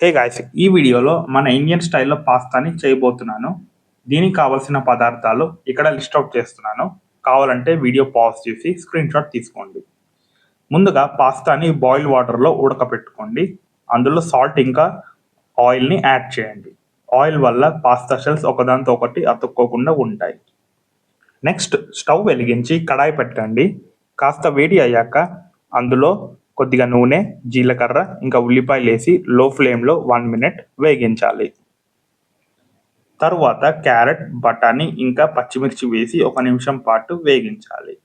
Hey guys, ఈ వీడియోలో మన ఇండియన్ స్టైల్లో పాస్తాని చేయబోతున్నాను. దీనికి కావాల్సిన పదార్థాలు ఇక్కడ లిస్ట్ అవుట్ చేస్తున్నాను. కావాలంటే వీడియో పాజ్ చేసి స్క్రీన్ షాట్ తీసుకోండి. ముందుగా పాస్తాని బాయిల్ వాటర్లో ఉడకపెట్టుకోండి. అందులో సాల్ట్ ఇంకా ఆయిల్ని యాడ్ చేయండి. ఆయిల్ వల్ల పాస్తా షెల్స్ ఒకదాంతో ఒకటి అతుక్కోకుండా ఉంటాయి. నెక్స్ట్ స్టవ్ వెలిగించి కడాయి పెట్టండి. కాస్త వేడి అయ్యాక అందులో కొద్దిగా నూనె, జీలకర్ర ఇంకా ఉల్లిపాయలు వేసి లో ఫ్లేమ్లో 1 minute వేగించాలి. తరువాత క్యారెట్, బఠానీ ఇంకా పచ్చిమిర్చి వేసి 1 నిమిషం పాటు వేగించాలి.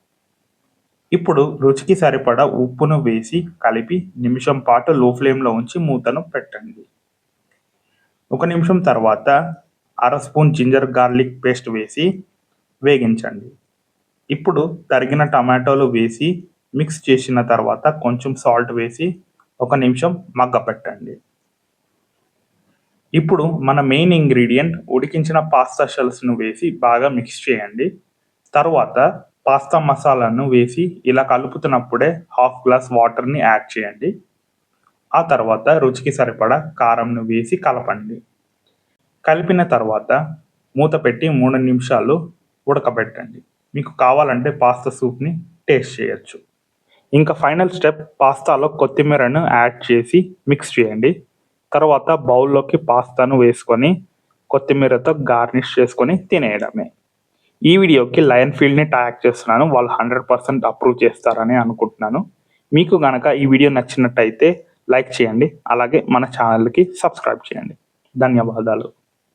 ఇప్పుడు రుచికి సరిపడా ఉప్పును వేసి కలిపి నిమిషం పాటు లో ఫ్లేమ్లో ఉంచి మూతను పెట్టండి. 1 నిమిషం తర్వాత అర స్పూన్ జింజర్ గార్లిక్ పేస్ట్ వేసి వేగించండి. ఇప్పుడు తరిగిన టమాటోలు వేసి మిక్స్ చేసిన తర్వాత కొంచెం సాల్ట్ వేసి 1 నిమిషం మగ్గపెట్టండి. ఇప్పుడు మన మెయిన్ ఇంగ్రీడియంట్ ఉడికించిన పాస్తా షెల్స్ను వేసి బాగా మిక్స్ చేయండి. తర్వాత పాస్తా మసాలాను వేసి ఇలా కలుపుతున్నప్పుడే హాఫ్ గ్లాస్ వాటర్ని యాడ్ చేయండి. ఆ తర్వాత రుచికి సరిపడా కారంను వేసి కలపండి. కలిపిన తర్వాత మూత పెట్టి 3 నిమిషాలు ఉడకబెట్టండి. మీకు కావాలంటే పాస్తా సూప్ని టేస్ట్ చేయొచ్చు. ఇంకా ఫైనల్ స్టెప్, పాస్తాలో కొత్తిమీరను యాడ్ చేసి మిక్స్ చేయండి. తర్వాత బౌల్లోకి పాస్తాను వేసుకొని కొత్తిమీరతో గార్నిష్ చేసుకొని తినేయడమే. ఈ వీడియోకి లయన్ ఫీల్డ్ని ట్యాగ్ చేస్తున్నాను. వాళ్ళు 100% అప్రూవ్ చేస్తారని అనుకుంటున్నాను. మీకు కనుక ఈ వీడియో నచ్చినట్టయితే లైక్ చేయండి. అలాగే మన ఛానల్కి సబ్స్క్రైబ్ చేయండి. ధన్యవాదాలు.